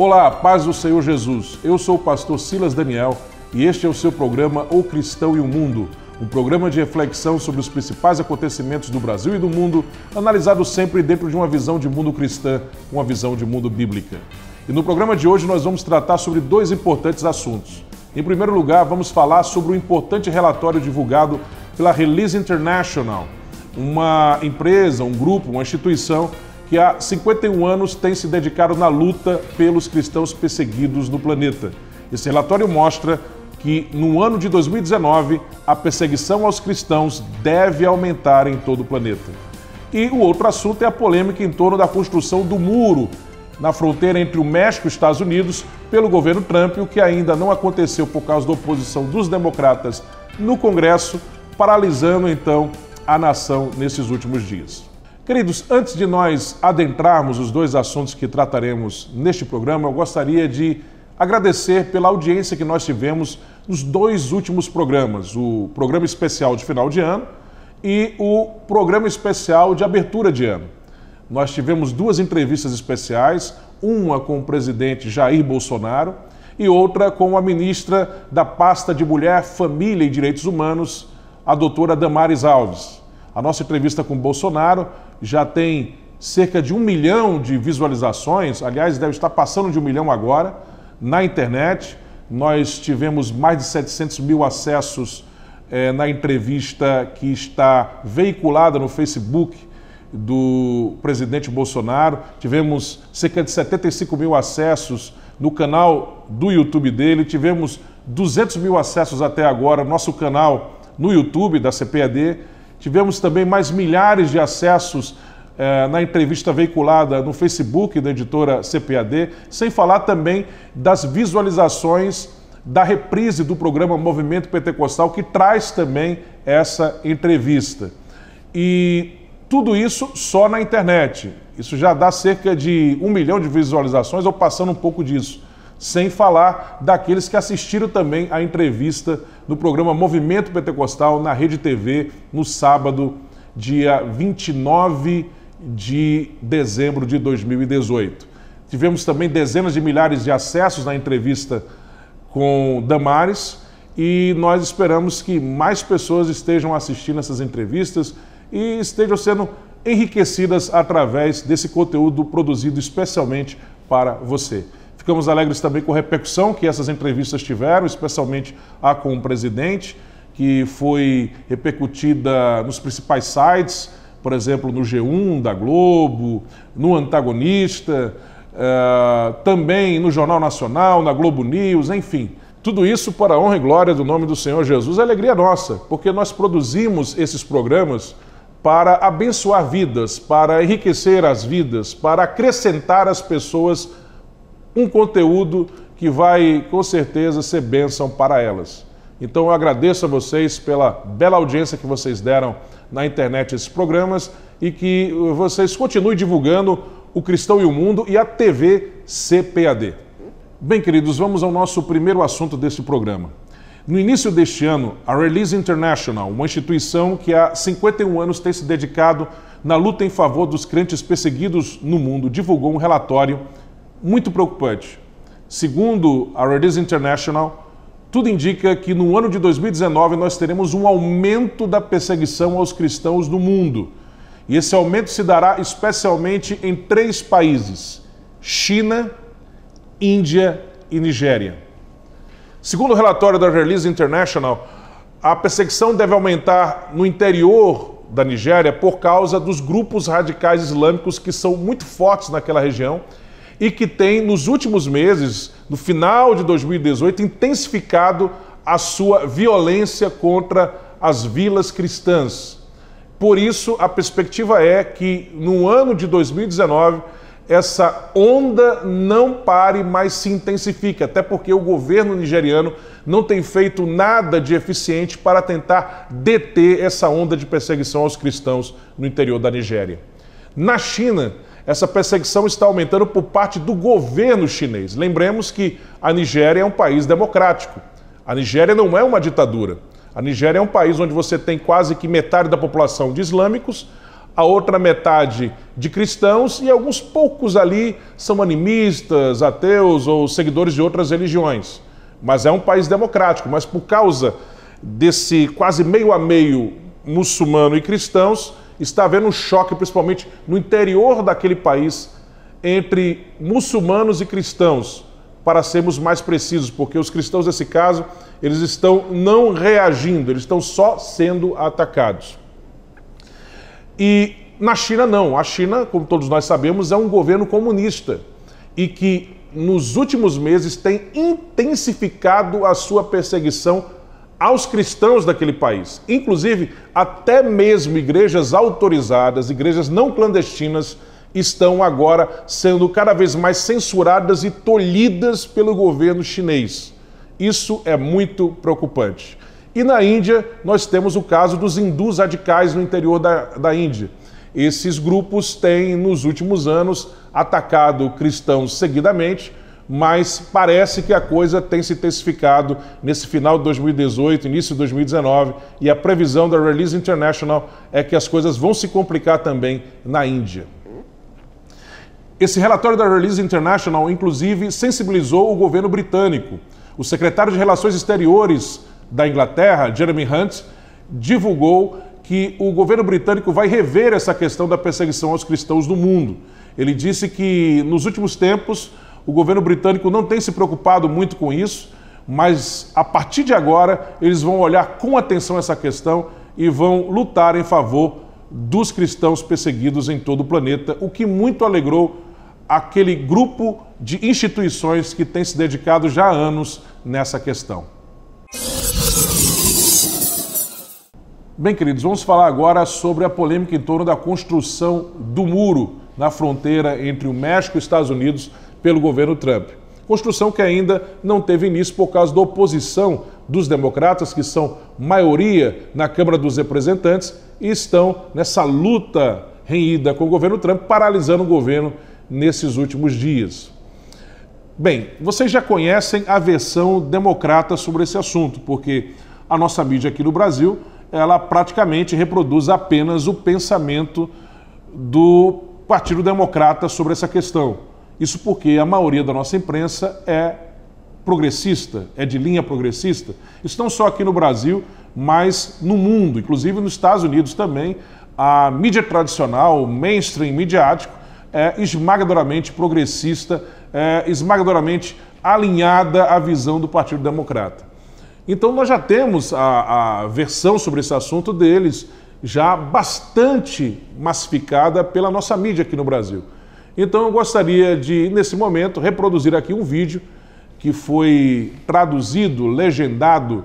Olá, paz do Senhor Jesus. Eu sou o pastor Silas Daniel e este é o seu programa O Cristão e o Mundo, um programa de reflexão sobre os principais acontecimentos do Brasil e do mundo, analisado sempre dentro de uma visão de mundo cristã, uma visão de mundo bíblica. E no programa de hoje nós vamos tratar sobre dois importantes assuntos. Em primeiro lugar, vamos falar sobre o importante relatório divulgado pela Release International, uma empresa, um grupo, uma instituição que há 51 anos tem se dedicado na luta pelos cristãos perseguidos no planeta. Esse relatório mostra que no ano de 2019 a perseguição aos cristãos deve aumentar em todo o planeta. E o outro assunto é a polêmica em torno da construção do muro na fronteira entre o México e os Estados Unidos pelo governo Trump, o que ainda não aconteceu por causa da oposição dos democratas no Congresso, paralisando então a nação nesses últimos dias. Queridos, antes de nós adentrarmos os dois assuntos que trataremos neste programa, eu gostaria de agradecer pela audiência que nós tivemos nos dois últimos programas, o programa especial de final de ano e o programa especial de abertura de ano. Nós tivemos duas entrevistas especiais, uma com o presidente Jair Bolsonaro e outra com a ministra da Pasta de Mulher, Família e Direitos Humanos, a doutora Damares Alves. A nossa entrevista com o Bolsonaro já tem cerca de 1 milhão de visualizações, aliás, deve estar passando de 1 milhão agora, na internet. Nós tivemos mais de 700 mil acessos na entrevista que está veiculada no Facebook do presidente Bolsonaro. Tivemos cerca de 75 mil acessos no canal do YouTube dele, tivemos 200 mil acessos até agora no nosso canal no YouTube da CPAD, tivemos também mais milhares de acessos na entrevista veiculada no Facebook da editora CPAD, sem falar também das visualizações da reprise do programa Movimento Pentecostal, que traz também essa entrevista. E tudo isso só na internet. Isso já dá cerca de 1 milhão de visualizações, ou passando um pouco disso. Sem falar daqueles que assistiram também à entrevista no programa Movimento Pentecostal na Rede TV, no sábado, dia 29 de dezembro de 2018. Tivemos também dezenas de milhares de acessos na entrevista com Damares e nós esperamos que mais pessoas estejam assistindo essas entrevistas e estejam sendo enriquecidas através desse conteúdo produzido especialmente para você. Ficamos alegres também com a repercussão que essas entrevistas tiveram, especialmente a com o presidente, que foi repercutida nos principais sites, por exemplo, no G1 da Globo, no Antagonista, também no Jornal Nacional, na Globo News, enfim. Tudo isso para a honra e glória do nome do Senhor Jesus, a alegria nossa, porque nós produzimos esses programas para abençoar vidas, para enriquecer as vidas, para acrescentar às pessoas um conteúdo que vai, com certeza, ser bênção para elas. Então eu agradeço a vocês pela bela audiência que vocês deram na internet esses programas e que vocês continuem divulgando o Cristão e o Mundo e a TV CPAD. Bem, queridos, vamos ao nosso primeiro assunto deste programa. No início deste ano, a Release International, uma instituição que há 51 anos tem se dedicado na luta em favor dos crentes perseguidos no mundo, divulgou um relatório muito preocupante. Segundo a Release International, tudo indica que no ano de 2019 nós teremos um aumento da perseguição aos cristãos no mundo. E esse aumento se dará especialmente em 3 países: China, Índia e Nigéria. Segundo o relatório da Release International, a perseguição deve aumentar no interior da Nigéria por causa dos grupos radicais islâmicos que são muito fortes naquela região e que têm, nos últimos meses, no final de 2018, intensificado a sua violência contra as vilas cristãs. Por isso, a perspectiva é que no ano de 2019, essa onda não pare, mas se intensifique, até porque o governo nigeriano não tem feito nada de eficiente para tentar deter essa onda de perseguição aos cristãos no interior da Nigéria. Na China, essa perseguição está aumentando por parte do governo chinês. Lembremos que a Nigéria é um país democrático. A Nigéria não é uma ditadura. A Nigéria é um país onde você tem quase que metade da população de islâmicos, a outra metade de cristãos e alguns poucos ali são animistas, ateus ou seguidores de outras religiões. Mas é um país democrático, mas por causa desse quase meio a meio muçulmano e cristãos, está havendo um choque, principalmente no interior daquele país, entre muçulmanos e cristãos, para sermos mais precisos, porque os cristãos, nesse caso, eles estão não reagindo, eles estão só sendo atacados. E na China não. A China, como todos nós sabemos, é um governo comunista e que nos últimos meses tem intensificado a sua perseguição aos cristãos daquele país. Inclusive, até mesmo igrejas autorizadas, igrejas não clandestinas, estão agora sendo cada vez mais censuradas e tolhidas pelo governo chinês. Isso é muito preocupante. E na Índia, nós temos o caso dos hindus radicais no interior da Índia. Esses grupos têm, nos últimos anos, atacado cristãos seguidamente, mas parece que a coisa tem se intensificado nesse final de 2018, início de 2019, e a previsão da Release International é que as coisas vão se complicar também na Índia. Esse relatório da Release International, inclusive, sensibilizou o governo britânico. O secretário de Relações Exteriores da Inglaterra, Jeremy Hunt, divulgou que o governo britânico vai rever essa questão da perseguição aos cristãos no mundo. Ele disse que, nos últimos tempos, o governo britânico não tem se preocupado muito com isso, mas, a partir de agora, eles vão olhar com atenção essa questão e vão lutar em favor dos cristãos perseguidos em todo o planeta, o que muito alegrou aquele grupo de instituições que tem se dedicado já há anos nessa questão. Bem, queridos, vamos falar agora sobre a polêmica em torno da construção do muro na fronteira entre o México e os Estados Unidos pelo governo Trump. Construção que ainda não teve início por causa da oposição dos democratas, que são maioria na Câmara dos Representantes e estão nessa luta renhida com o governo Trump, paralisando o governo nesses últimos dias. Bem, vocês já conhecem a versão democrata sobre esse assunto, porque a nossa mídia aqui no Brasil, ela praticamente reproduz apenas o pensamento do Partido Democrata sobre essa questão. Isso porque a maioria da nossa imprensa é progressista, é de linha progressista. Isso não só aqui no Brasil, mas no mundo, inclusive nos Estados Unidos também. A mídia tradicional, o mainstream midiático, é esmagadoramente progressista, é esmagadoramente alinhada à visão do Partido Democrata. Então nós já temos a versão sobre esse assunto deles já bastante massificada pela nossa mídia aqui no Brasil. Então eu gostaria de, nesse momento, reproduzir aqui um vídeo que foi traduzido, legendado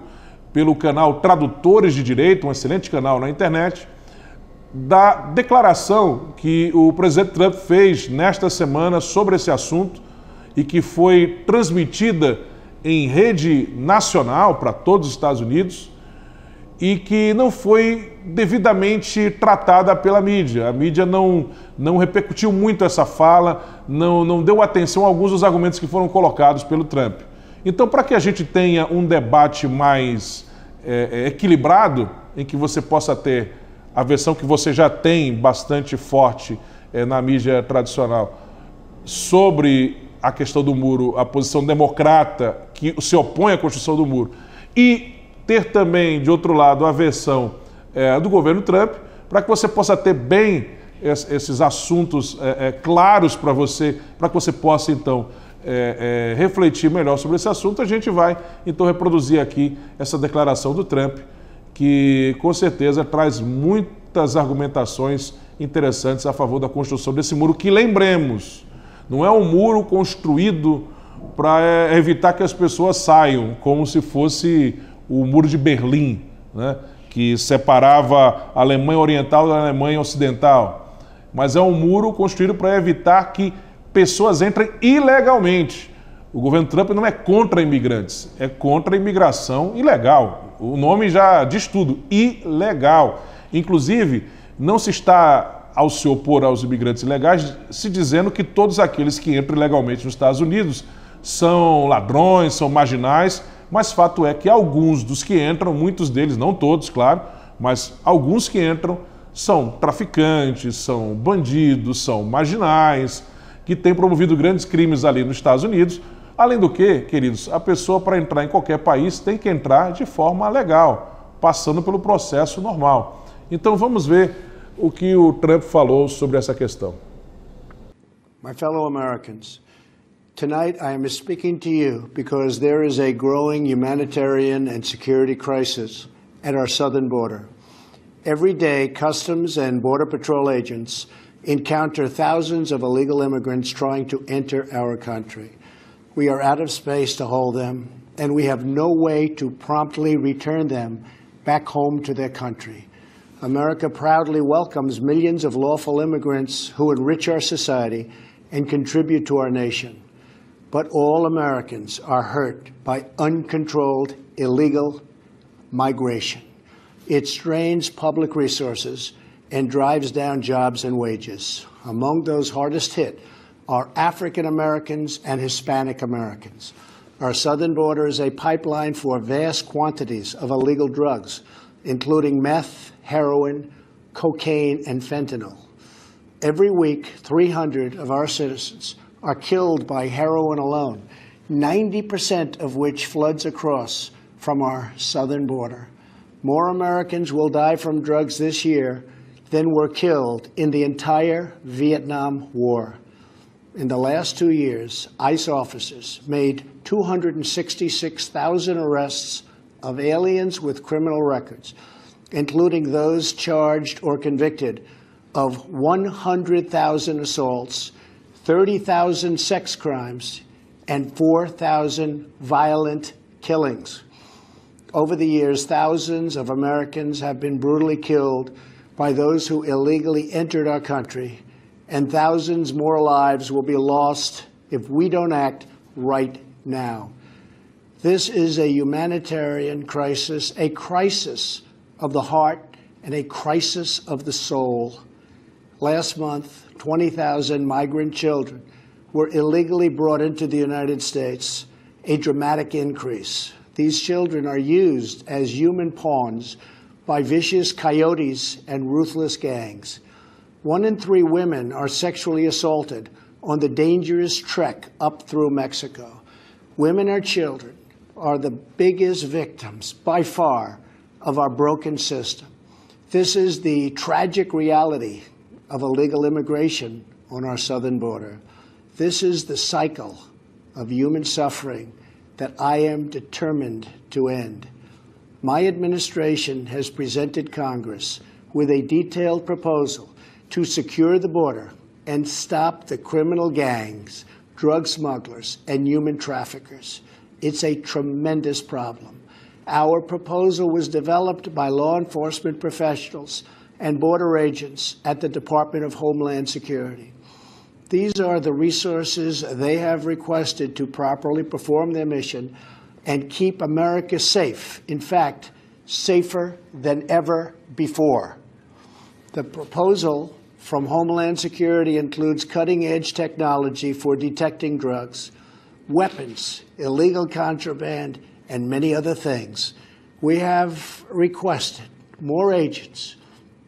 pelo canal Tradutores de Direito, um excelente canal na internet, da declaração que o presidente Trump fez nesta semana sobre esse assunto e que foi transmitida em rede nacional para todos os Estados Unidos e que não foi devidamente tratada pela mídia. A mídia não repercutiu muito essa fala, não deu atenção a alguns dos argumentos que foram colocados pelo Trump. Então, para que a gente tenha um debate mais equilibrado, em que você possa ter a versão que você já tem bastante forte na mídia tradicional sobre a questão do muro, a posição democrata que se opõe à construção do muro, e ter também, de outro lado, a versão do governo Trump, para que você possa ter bem esses assuntos claros para que você possa, então, refletir melhor sobre esse assunto. A gente vai, então, reproduzir aqui essa declaração do Trump, que, com certeza, traz muitas argumentações interessantes a favor da construção desse muro, que, lembremos, não é um muro construído para evitar que as pessoas saiam, como se fosse o Muro de Berlim, né, que separava a Alemanha Oriental da Alemanha Ocidental. Mas é um muro construído para evitar que pessoas entrem ilegalmente. O governo Trump não é contra imigrantes, é contra a imigração ilegal. O nome já diz tudo, ilegal. Inclusive, não se está, ao se opor aos imigrantes ilegais, se dizendo que todos aqueles que entram ilegalmente nos Estados Unidos são ladrões, são marginais, mas fato é que alguns dos que entram, muitos deles, não todos, claro, mas alguns que entram, São traficantes, são bandidos, são marginais, que têm promovido grandes crimes ali nos Estados Unidos. Além do que, queridos, a pessoa para entrar em qualquer país tem que entrar de forma legal, passando pelo processo normal. Então vamos ver o que o Trump falou sobre essa questão. My fellow Americans, tonight I am speaking to you because there is a growing humanitarian and security crisis at our southern border. Every day, Customs and Border Patrol agents encounter thousands of illegal immigrants trying to enter our country. We are out of space to hold them, and we have no way to promptly return them back home to their country. America proudly welcomes millions of lawful immigrants who enrich our society and contribute to our nation. But all Americans are hurt by uncontrolled illegal migration. It strains public resources and drives down jobs and wages. Among those hardest hit are African Americans and Hispanic Americans. Our southern border is a pipeline for vast quantities of illegal drugs, including meth, heroin, cocaine, and fentanyl. Every week, 300 of our citizens are killed by heroin alone, 90% of which floods across from our southern border. More Americans will die from drugs this year than were killed in the entire Vietnam War. In the last 2 years, ICE officers made 266,000 arrests of aliens with criminal records, including those charged or convicted of 100,000 assaults, 30,000 sex crimes, and 4,000 violent killings. Over the years, thousands of Americans have been brutally killed by those who illegally entered our country, and thousands more lives will be lost if we don't act right now. This is a humanitarian crisis, a crisis of the heart, and a crisis of the soul. Last month, 20,000 migrant children were illegally brought into the United States, a dramatic increase. These children are used as human pawns by vicious coyotes and ruthless gangs. 1 in 3 women are sexually assaulted on the dangerous trek up through Mexico. Women and children are the biggest victims, by far, of our broken system. This is the tragic reality of illegal immigration on our southern border. This is the cycle of human suffering that I am determined to end. My administration has presented Congress with a detailed proposal to secure the border and stop the criminal gangs, drug smugglers, and human traffickers. It's a tremendous problem. Our proposal was developed by law enforcement professionals and border agents at the Department of Homeland Security. These are the resources they have requested to properly perform their mission and keep America safe, in fact, safer than ever before. The proposal from Homeland Security includes cutting-edge technology for detecting drugs, weapons, illegal contraband, and many other things. We have requested more agents,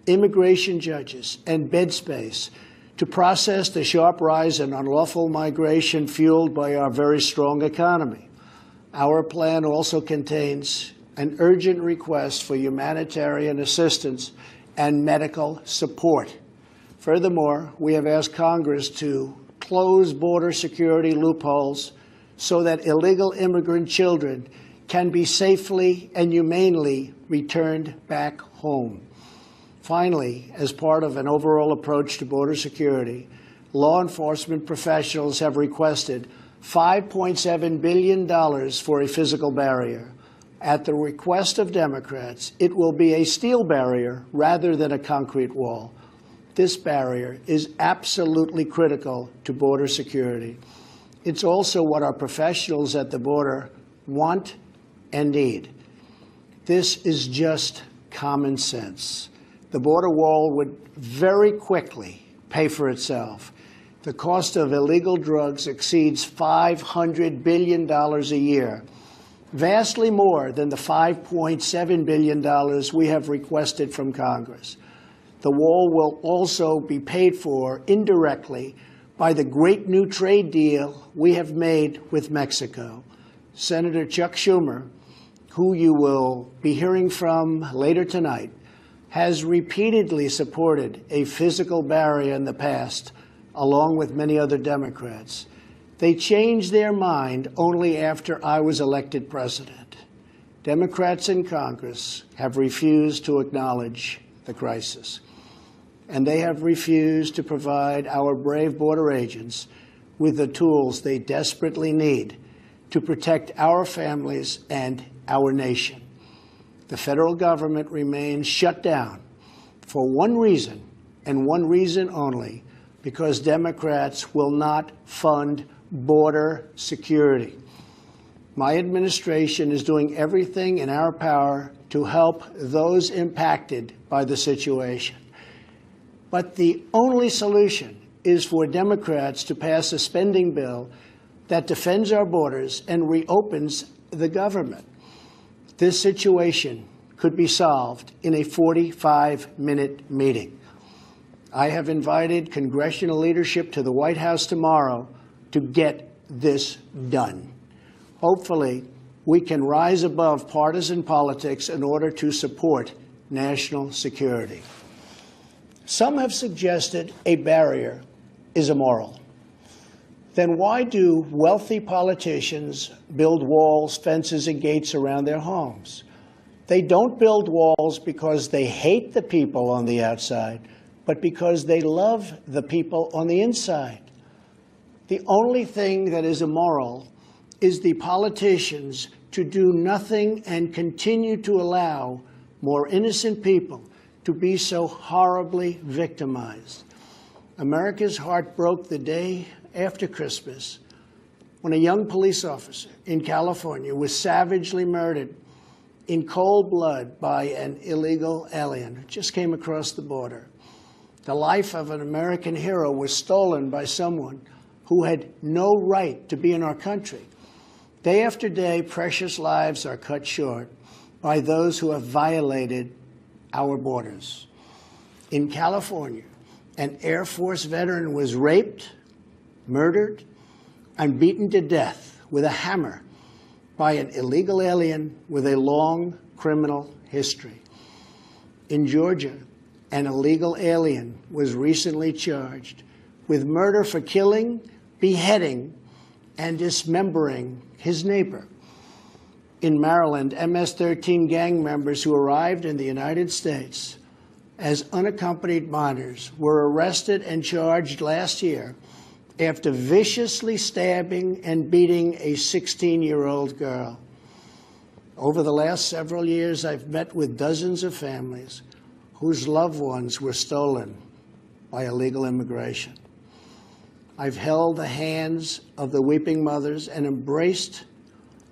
immigration judges, and bed space to process the sharp rise in unlawful migration fueled by our very strong economy. Our plan also contains an urgent request for humanitarian assistance and medical support. Furthermore, we have asked Congress to close border security loopholes so that illegal immigrant children can be safely and humanely returned back home. Finally, as part of an overall approach to border security, law enforcement professionals have requested $5.7 billion for a physical barrier. At the request of Democrats, it will be a steel barrier rather than a concrete wall. This barrier is absolutely critical to border security. It's also what our professionals at the border want and need. This is just common sense. The border wall would very quickly pay for itself. The cost of illegal drugs exceeds $500 billion a year, vastly more than the $5.7 billion we have requested from Congress. The wall will also be paid for indirectly by the great new trade deal we have made with Mexico. Senator Chuck Schumer, who you will be hearing from later tonight, has repeatedly supported a physical barrier in the past, along with many other Democrats. They changed their mind only after I was elected president. Democrats in Congress have refused to acknowledge the crisis, and they have refused to provide our brave border agents with the tools they desperately need to protect our families and our nation. The federal government remains shut down for one reason, and one reason only, because Democrats will not fund border security. My administration is doing everything in our power to help those impacted by the situation. But the only solution is for Democrats to pass a spending bill that defends our borders and reopens the government. This situation could be solved in a 45-minute meeting. I have invited congressional leadership to the White House tomorrow to get this done. Hopefully, we can rise above partisan politics in order to support national security. Some have suggested a barrier is immoral. Then why do wealthy politicians build walls, fences, and gates around their homes? They don't build walls because they hate the people on the outside, but because they love the people on the inside. The only thing that is immoral is the politicians to do nothing and continue to allow more innocent people to be so horribly victimized. America's heart broke the day after Christmas when a young police officer in California was savagely murdered in cold blood by an illegal alien who just came across the border. The life of an American hero was stolen by someone who had no right to be in our country. Day after day, precious lives are cut short by those who have violated our borders. In California, an Air Force veteran was raped, murdered, and beaten to death with a hammer by an illegal alien with a long criminal history. In Georgia, an illegal alien was recently charged with murder for killing, beheading, and dismembering his neighbor. In Maryland, MS-13 gang members who arrived in the United States as unaccompanied minors were arrested and charged last year after viciously stabbing and beating a 16-year-old girl. Over the last several years, I've met with dozens of families whose loved ones were stolen by illegal immigration. I've held the hands of the weeping mothers and embraced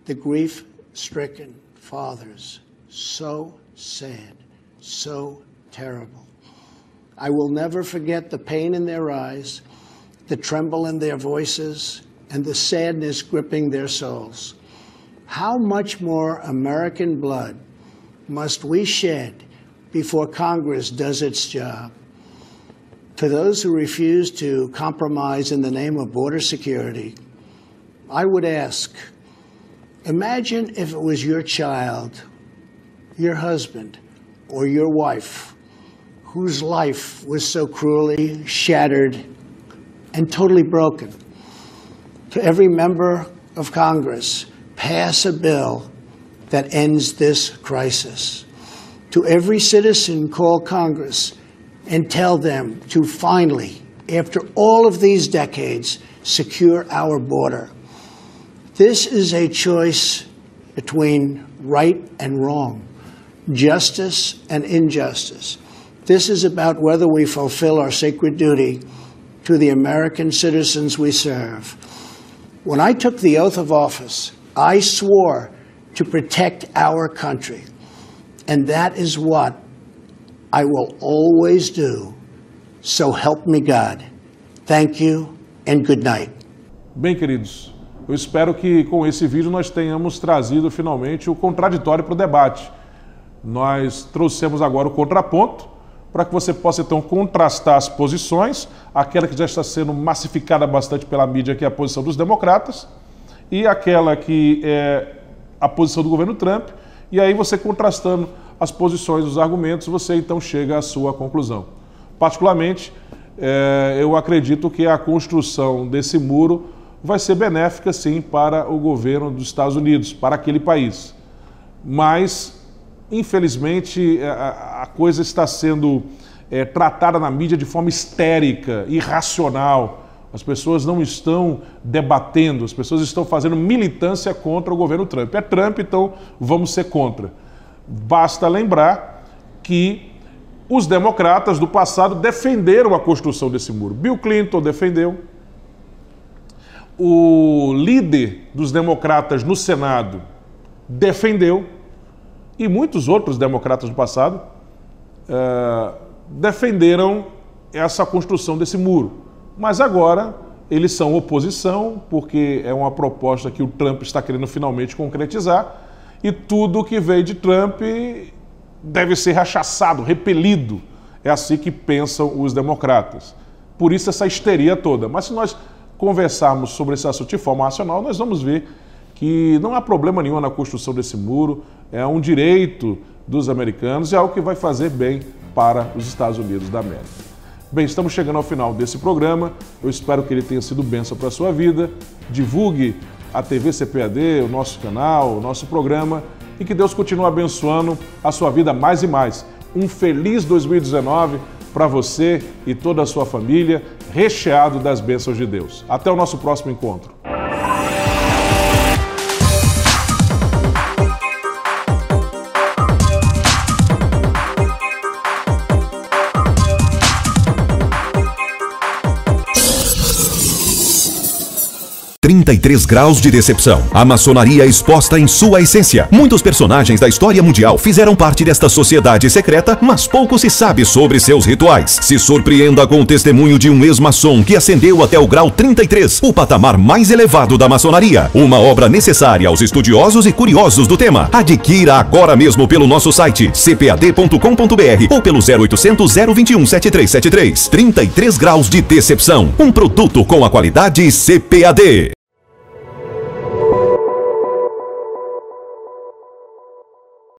the grief-stricken fathers. So sad, so terrible. I will never forget the pain in their eyes, the tremble in their voices, and the sadness gripping their souls. How much more American blood must we shed before Congress does its job? To those who refuse to compromise in the name of border security, I would ask, imagine if it was your child, your husband, or your wife whose life was so cruelly shattered and totally broken. To every member of Congress, pass a bill that ends this crisis. To every citizen, call Congress and tell them to finally, after all of these decades, secure our border. This is a choice between right and wrong, justice and injustice. This is about whether we fulfill our sacred duty to the American citizens we serve. When I took the oath of office, I swore to protect our country, and that is what I will always do. So help me God. Thank you and good night. Bem, queridos, eu espero que com esse vídeo nós tenhamos trazido finalmente o contraditório para o debate. Nós trouxemos agora o contraponto, para que você possa então contrastar as posições, aquela que já está sendo massificada bastante pela mídia, que é a posição dos democratas, e aquela que é a posição do governo Trump, e aí você contrastando as posições, os argumentos, você então chega à sua conclusão. Particularmente, eu acredito que a construção desse muro vai ser benéfica, sim, para o governo dos Estados Unidos, para aquele país. Mas, infelizmente, a coisa está sendo tratada na mídia de forma histérica, irracional. As pessoas não estão debatendo, as pessoas estão fazendo militância contra o governo Trump. É Trump, então vamos ser contra. Basta lembrar que os democratas do passado defenderam a construção desse muro. Bill Clinton defendeu. O líder dos democratas no Senado defendeu. E muitos outros democratas do passado defenderam essa construção desse muro. Mas agora eles são oposição, porque é uma proposta que o Trump está querendo finalmente concretizar, e tudo que veio de Trump deve ser rechaçado, repelido. É assim que pensam os democratas. Por isso essa histeria toda. Mas se nós conversarmos sobre esse assunto de forma racional, nós vamos ver que não há problema nenhum na construção desse muro, é um direito dos americanos e é algo que vai fazer bem para os Estados Unidos da América. Bem, estamos chegando ao final desse programa, eu espero que ele tenha sido bênção para a sua vida, divulgue a TV CPAD, o nosso canal, o nosso programa, e que Deus continue abençoando a sua vida mais e mais. Um feliz 2019 para você e toda a sua família, recheado das bênçãos de Deus. Até o nosso próximo encontro. "33 graus de decepção. A maçonaria exposta em sua essência. Muitos personagens da história mundial fizeram parte desta sociedade secreta, mas pouco se sabe sobre seus rituais. Se surpreenda com o testemunho de um ex-maçom que ascendeu até o grau 33, o patamar mais elevado da maçonaria. Uma obra necessária aos estudiosos e curiosos do tema. Adquira agora mesmo pelo nosso site cpad.com.br ou pelo 0800 021 7373. 33 graus de decepção. Um produto com a qualidade CPAD.